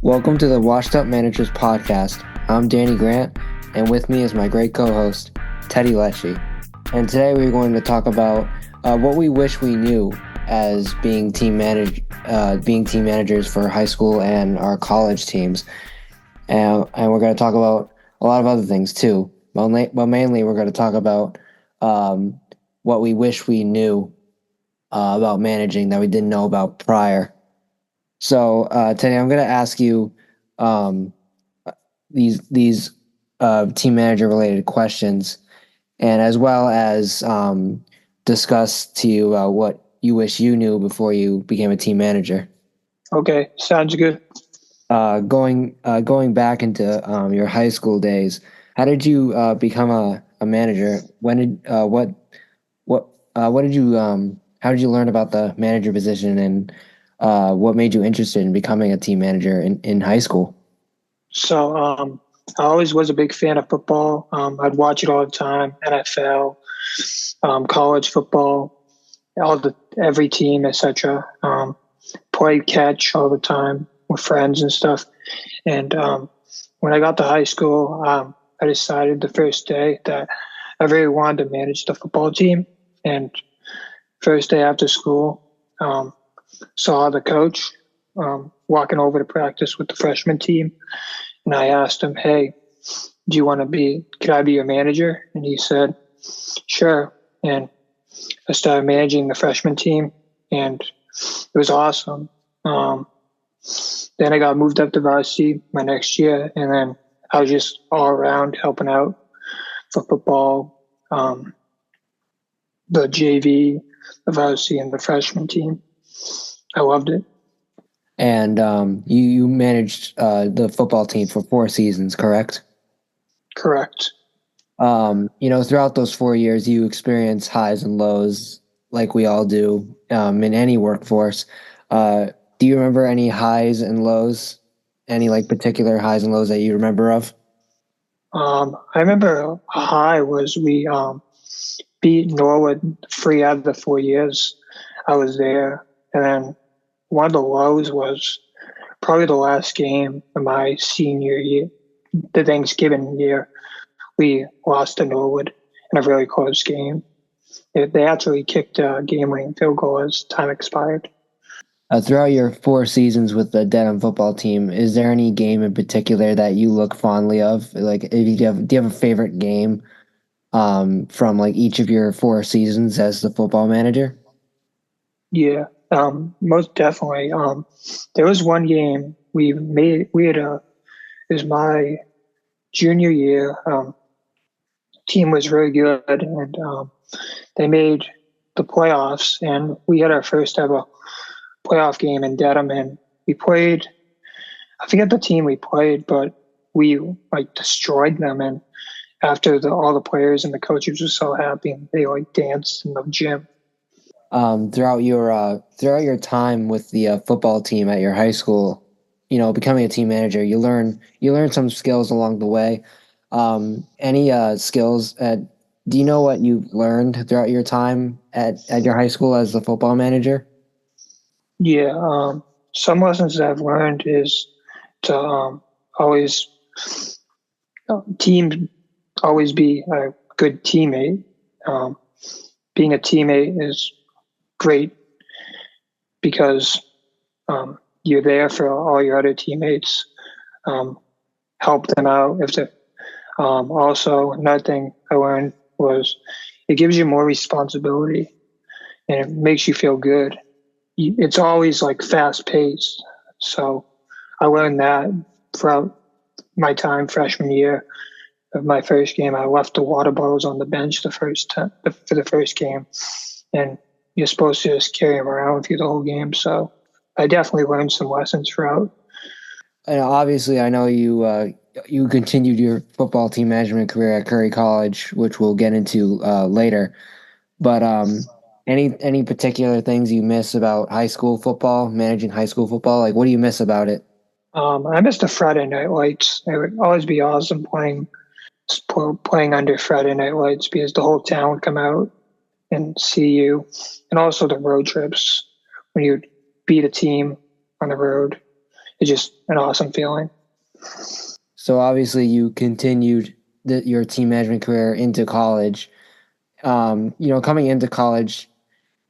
Welcome to the Washed Up Managers Podcast. I'm Danny Grant, and with me is my great co-host, Teddy Lecce. And today we're going to talk about what we wish we knew as being being team managers for high school and our college teams. And we're going to talk about a lot of other things too. But mainly we're going to talk about what we wish we knew about managing that we didn't know about prior. So, Teddy, I'm going to ask you um, these team manager related questions, and as well as discuss to you what you wish you knew before you became a team manager. Okay, sounds good. Going back into your high school days, how did you become a manager? When did what did you how did you learn about the manager position, and what made you interested in becoming a team manager in high school? So, I always was a big fan of football. I'd watch it all the time. NFL, college football, every team, etc. Play catch all the time with friends and stuff. And when I got to high school, I decided the first day that I really wanted to manage the football team. And first day after school, saw the coach walking over to practice with the freshman team, and I asked him, "Hey, do you want to be? Could I be your manager?" And he said, "Sure." And I started managing the freshman team, and it was awesome. Then I got moved up to varsity my next year, and then I was just all around helping out for football, the JV, the varsity, and the freshman team. I loved it. And you managed the football team for 4 seasons, correct? Correct. Throughout those 4 years, you experience highs and lows like we all do in any workforce. Do you remember any highs and lows? Any like particular highs and lows that you remember of? I remember a high was we beat Norwood 3 out of the 4 years I was there. And then one of the lows was probably the last game of my senior year, the Thanksgiving year. We lost to Norwood in a very close game. They actually kicked a game winning field goal as time expired. Throughout your 4 seasons with the Dedham football team, is there any game in particular that you look fondly of? Like, do you have a favorite game from like each of your 4 seasons as the football manager? Yeah, most definitely. There was one game it was my junior year. Team was really good, and they made the playoffs, and we had our first ever playoff game in Dedham, and we played. I forget the team we played, but we like destroyed them. And after all the players and the coaches were so happy, and they like danced in the gym. Throughout your time with the football team at your high school, becoming a team manager, you learn some skills along the way. Any skills? Do you know what you learned throughout your time at your high school as the football manager? Yeah, some lessons that I've learned is to always team always be a good teammate. Um, Being a teammate is great because you're there for all your other teammates. Um, Help them out if they. Also, another thing I learned was it gives you more responsibility and it makes you feel good. It's always like fast paced, so I learned that throughout my time freshman year of my first game. I left the water bottles on the bench for the first game, and you're supposed to just carry them around with you the whole game. So I definitely learned some lessons throughout. And obviously, I know you continued your football team management career at Curry College, which we'll get into later. But any particular things you miss about high school football, managing high school football? Like, what do you miss about it? I missed the Friday night lights. It would always be awesome playing under Friday night lights because the whole town would come out and see you, and also the road trips when you'd beat a team on the road. it's just an awesome feeling. So obviously you continued your team management career into college. Coming into college,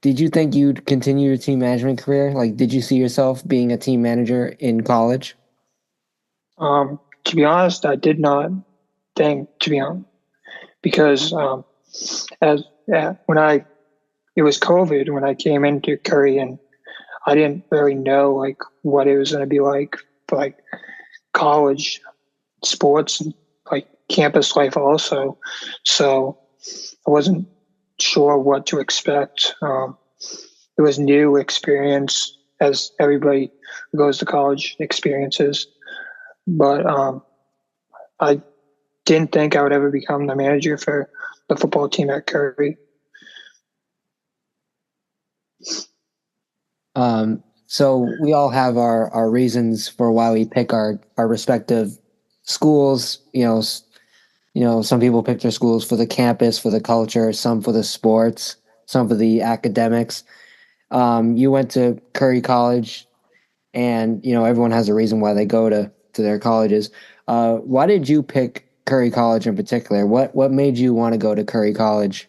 did you think you'd continue your team management career? Like, did you see yourself being a team manager in college? To be honest, I did not think, to be honest, because as when it was COVID when I came into Curry, and I didn't really know like what it was going to be like for like college sports and like campus life also. So I wasn't sure what to expect. It was new experience as everybody who goes to college experiences, but I didn't think I would ever become the manager for the football team at Curry. So we all have our reasons for why we pick our respective schools. Some people pick their schools for the campus, for the culture, some for the sports, some for the academics. You went to Curry College, and everyone has a reason why they go to their colleges. Why did you pick Curry College in particular? What made you want to go to Curry College?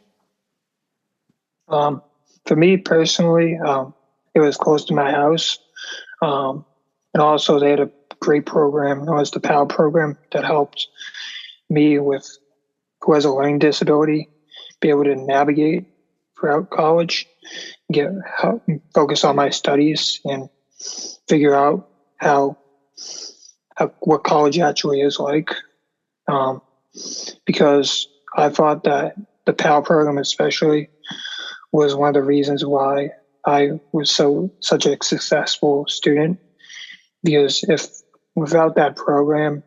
For me personally, it was close to my house, and also they had a great program. It was the PAL program that helped me with who has a learning disability be able to navigate throughout college, get help, focus on my studies, and figure out how what college actually is like. Um, because I thought that the PAL program, especially, was one of the reasons why I was such a successful student. Because if without that program,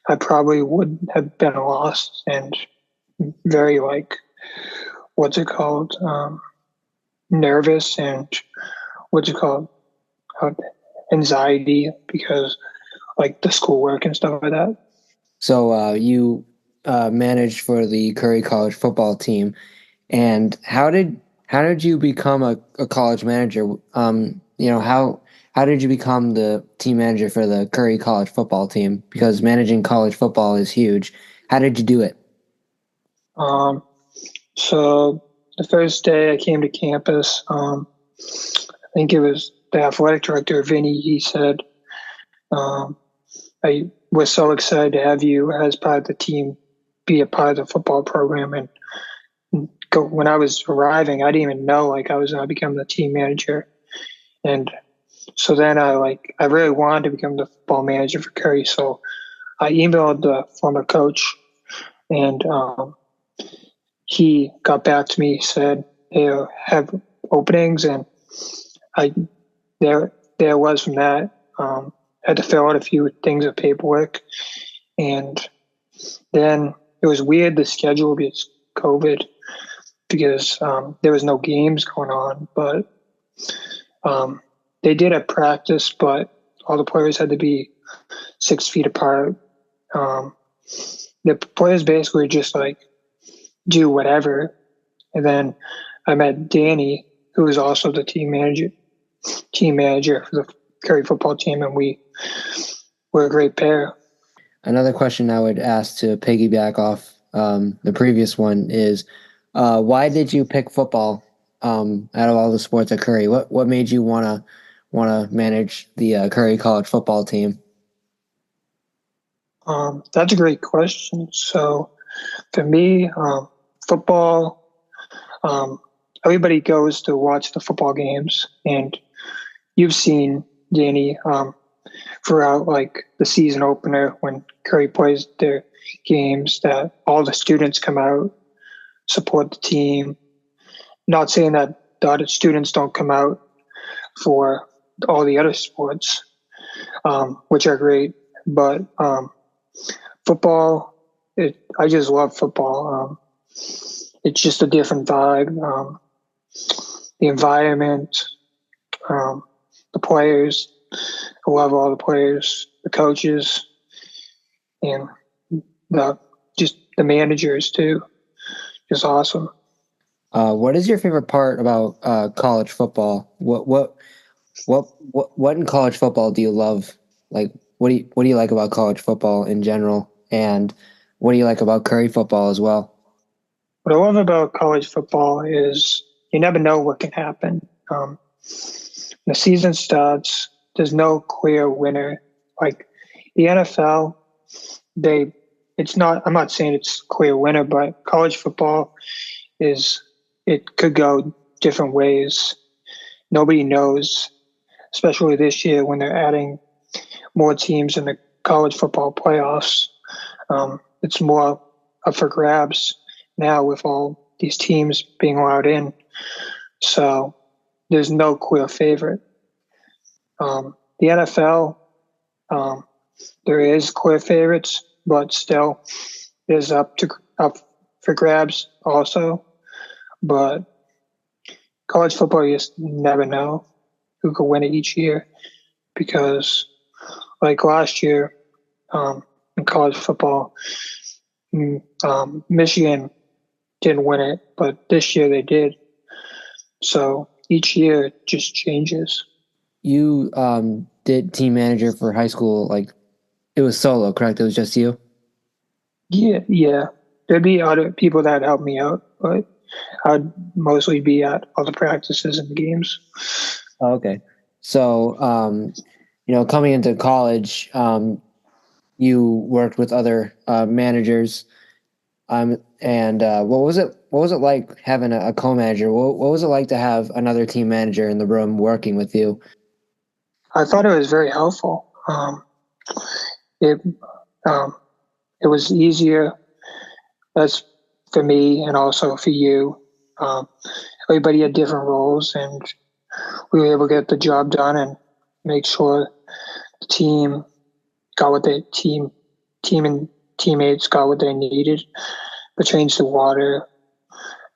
I probably would have been lost and very like what's it called nervous and what's it called uh, anxiety because like the schoolwork and stuff like that. So you managed for the Curry College football team, and how did you become a college manager? How did you become the team manager for the Curry College football team? Because managing college football is huge. How did you do it? Um, so the first day I came to campus, I think it was the athletic director Vinny. He said, um, I was so excited to have you as part of the team, be a part of the football program. And go, when I was arriving, I didn't even know like I was going to become the team manager. And so then I really wanted to become the football manager for Curry. So I emailed the former coach, and he got back to me, said they have openings, and I there was from that. Had to fill out a few things of paperwork, and then it was weird the schedule because COVID, because there was no games going on, but they did a practice, but all the players had to be 6 feet apart. Um, the players basically just like do whatever, and then I met Danny, who was also the team manager for the Curry football team, and we were a great pair. Another question I would ask to piggyback off the previous one is, why did you pick football out of all the sports at Curry? What made you wanna manage the Curry College football team? That's a great question. So for me, football, um, everybody goes to watch the football games, and you've seen Danny throughout like the season opener when Curry plays their games that all the students come out, support the team. Not saying that the other students don't come out for all the other sports, which are great, but football, I just love football. It's just a different vibe. The environment, um, the players. I love all the players, the coaches, and the just the managers too. Just awesome. What is your favorite part about college football? What in college football do you love Like, what do you like about college football in general, and what do you like about Curry football as well? What I love about college football is you never know what can happen. The season starts, there's no clear winner. Like the NFL, they it's not I'm not saying it's clear winner, but college football is it could go different ways. Nobody knows, especially this year when they're adding more teams in the college football playoffs. It's more up for grabs now with all these teams being allowed in. So there's no clear favorite. The NFL, um, there is clear favorites, but still is up for grabs also. But college football, you just never know who could win it each year because, like last year in college football, Michigan didn't win it, but this year they did. So each year it just changes. You did team manager for high school, like it was solo, correct? It was just you? Yeah. There'd be other people that help me out, but I'd mostly be at all the practices and games. Oh, okay. So, coming into college, you worked with other managers. And what was it? What was it like having a co-manager? What was it like to have another team manager in the room working with you? I thought it was very helpful. It um, it was easier as for me and also for you. Um, Everybody had different roles, and we were able to get the job done and make sure the team got what they team and teammates got what they needed. But change the water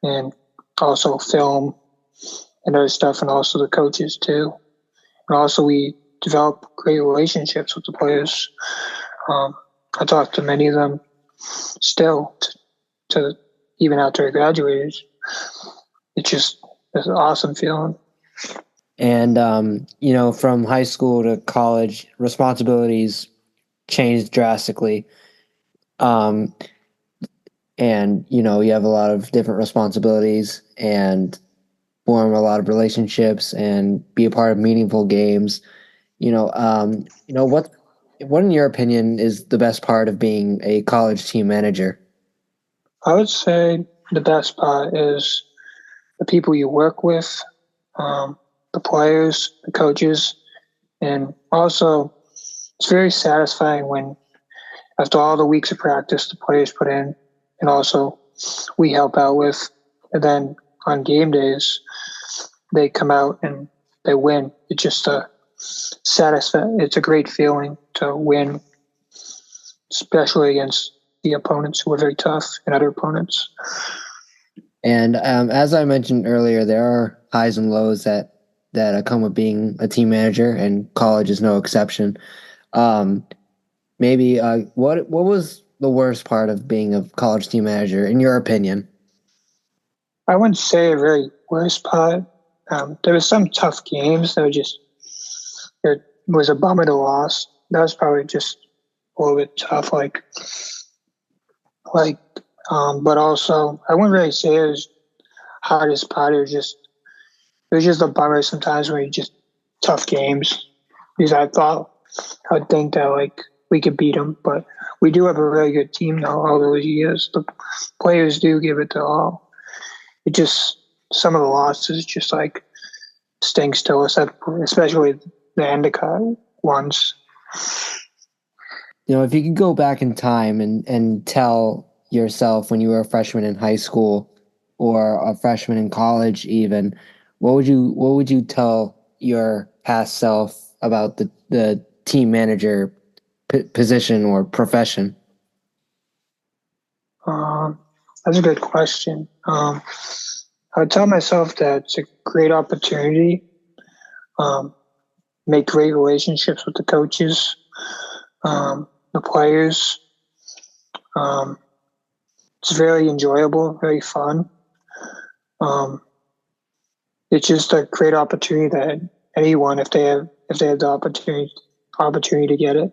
and also film and other stuff, and also the coaches too. And also we developed great relationships with the players. Um, I talk to many of them still to even after I graduated. It's an awesome feeling. And from high school to college, responsibilities changed drastically. Um, and you have a lot of different responsibilities and form a lot of relationships and be a part of meaningful games. What in your opinion is the best part of being a college team manager? I would say the best part is the people you work with, the players, the coaches, and also it's very satisfying when after all the weeks of practice the players put in, and also we help out with, and then on game days they come out and they win. It's just a satisfying. It's a great feeling to win, especially against the opponents who are very tough and other opponents. And as I mentioned earlier, there are highs and lows that come with being a team manager, and college is no exception. Um, Maybe what was the worst part of being a college team manager, in your opinion? I wouldn't say a very worst part. There was some tough games that were just it was a bummer to lose. That was probably just a little bit tough. Like, but also I wouldn't really say it was hardest part. It was just a bummer sometimes when you just tough games because I'd think that like we could beat them, but we do have a really good team now. All those years, the players do give it to all. It just some of the losses just like stings to us, especially the Endicott ones. If you could go back in time and tell yourself when you were a freshman in high school or a freshman in college even, what would you tell your past self about the team manager position or profession? Um, that's a good question. I would tell myself that it's a great opportunity. Um, Make great relationships with the coaches, the players. Um, it's very enjoyable, very fun. Um, it's just a great opportunity that anyone, if they have the opportunity to get it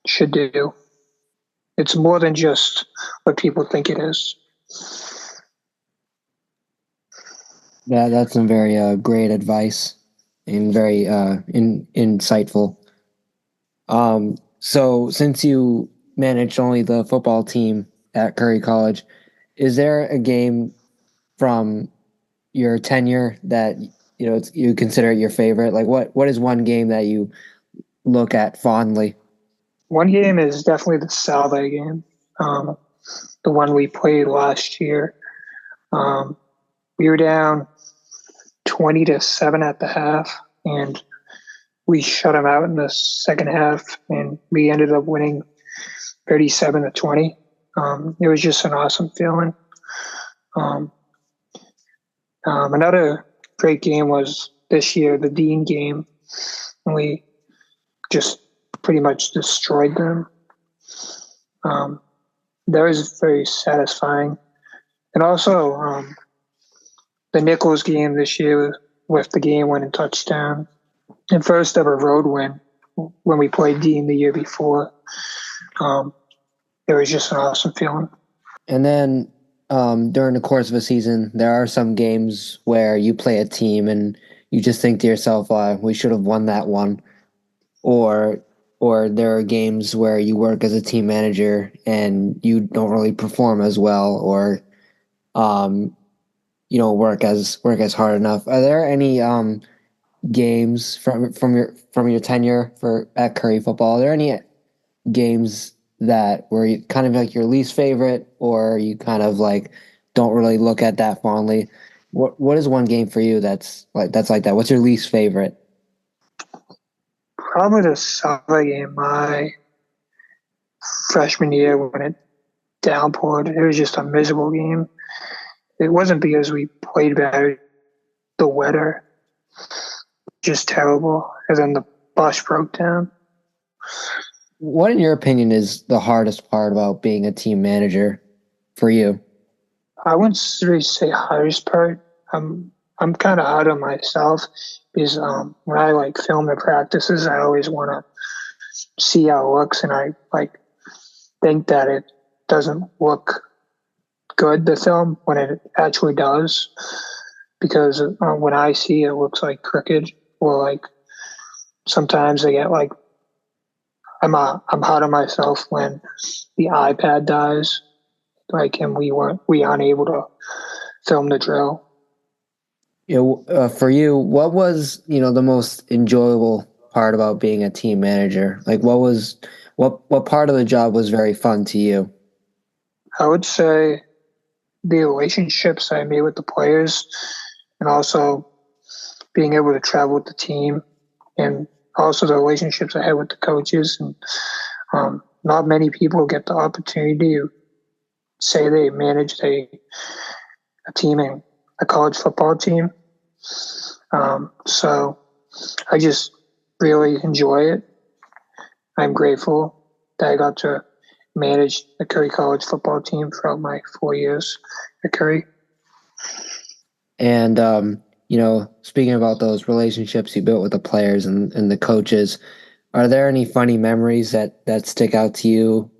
should do. It's more than just what people think it is. Yeah, that's some very great advice and very insightful. So since you managed only the football team at Curry College, is there a game from your tenure that you consider your favorite? Like what is one game that you look at fondly? One game is definitely the Salve game, the one we played last year. We were down 20-7 at the half, and we shut them out in the second half, and we ended up winning 37-20. It was just an awesome feeling. Another great game was this year, the Dean game, and we just pretty much destroyed them. That was very satisfying. And also the Nichols game this year with the game-winning touchdown and first ever road win when we played Dean the year before. It was just an awesome feeling. And then during the course of a season, there are some games where you play a team and you just think to yourself, we should have won that one. Or there are games where you work as a team manager and you don't really perform as well, or you don't work as hard enough. Are there any games from your tenure at Curry football? Are there any games that were kind of like your least favorite, or you kind of like don't really look at that fondly? What is one game for you that's like that? What's your least favorite? Probably the Salve game my freshman year when it downpoured. It was just a miserable game. It wasn't because we played bad. The weather, just terrible. And then the bus broke down. What, in your opinion, is the hardest part about being a team manager for you? I wouldn't really say hardest part. I'm kind of hard on myself because when I like film the practices, I always want to see how it looks, and I like think that it doesn't look good, the film, when it actually does, because when I see it, it looks like crooked, or like sometimes I get like I'm hard on myself when the iPad dies, like, and we aren't able to film the drill. For you, what was the most enjoyable part about being a team manager? Like, what part of the job was very fun to you? I would say the relationships I made with the players, and also being able to travel with the team, and also the relationships I had with the coaches. And not many people get the opportunity to say they managed a team in a college football team. So I just really enjoy it. I'm grateful that I got to manage the Curry College football team throughout my 4 years at Curry. And speaking about those relationships you built with the players and the coaches, are there any funny memories that stick out to you,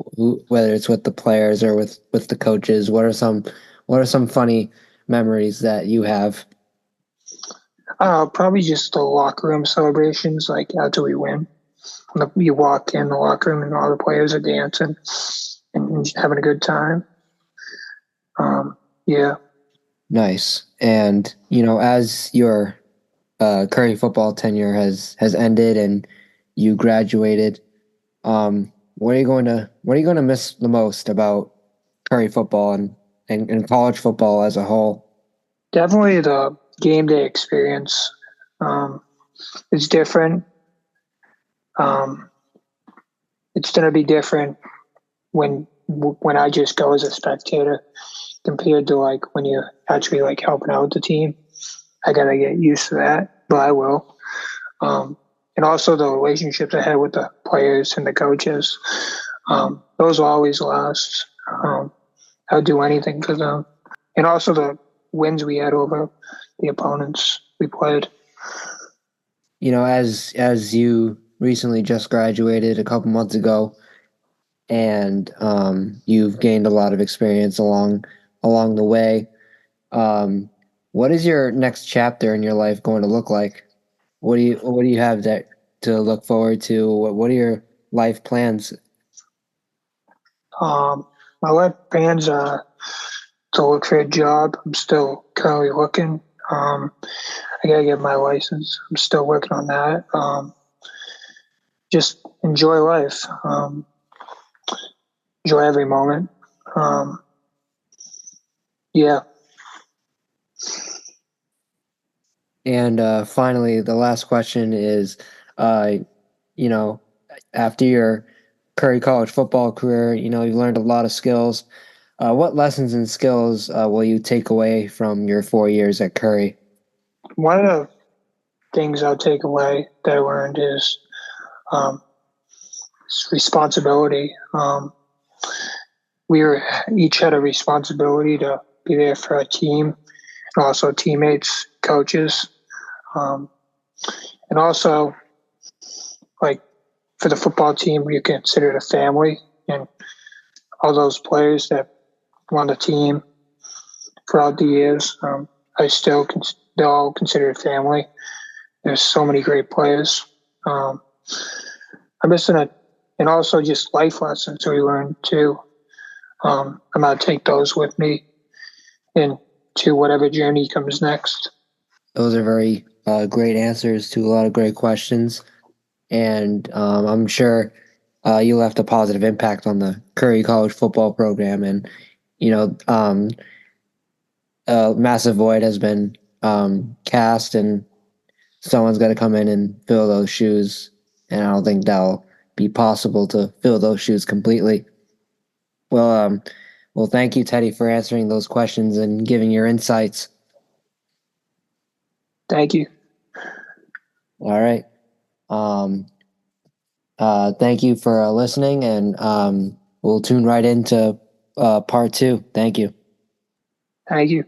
whether it's with the players or with the coaches? What are some funny memories that you have? Probably just the locker room celebrations, like after we win. You walk in the locker room and all the players are dancing and having a good time. Yeah. Nice. And as your Curry football tenure has ended and you graduated, what are you going to miss the most about Curry football and college football as a whole? Definitely the game day experience. It's different. It's going to be different when I just go as a spectator compared to like when you're actually like helping out the team. I got to get used to that, but I will. And also the relationships I had with the players and the coaches. Those will always last. I'll do anything for them. And also the wins we had over the opponents we played. As you recently just graduated a couple months ago, and you've gained a lot of experience along the way. Um, what is your next chapter in your life going to look like? What do you have that to look forward to? What are your life plans? Um, my life plans are to look for a job. I'm still currently looking. I gotta get my license. I'm still working on that. Just enjoy life. Enjoy every moment. Um, yeah. And finally, the last question is, uh, you know, after your Curry College football career, you've learned a lot of skills. What lessons and skills will you take away from your 4 years at Curry? One of the things I'll take away that I learned is um, responsibility. We were each had a responsibility to be there for our team and also teammates, coaches, um, and also like for the football team, we considered a family, and all those players that were on the team throughout the years, I still they're all considered family. There's so many great players. I'm missing it, and also just life lessons we learned too. I'm gonna take those with me into whatever journey comes next. Those are very great answers to a lot of great questions, and I'm sure you left a positive impact on the Curry College football program. And a massive void has been cast, and someone's got to come in and fill those shoes. And I don't think that'll be possible to fill those shoes completely. Well, thank you, Teddy, for answering those questions and giving your insights. Thank you. All right. Um, thank you for listening, and we'll tune right into part two. Thank you. Thank you.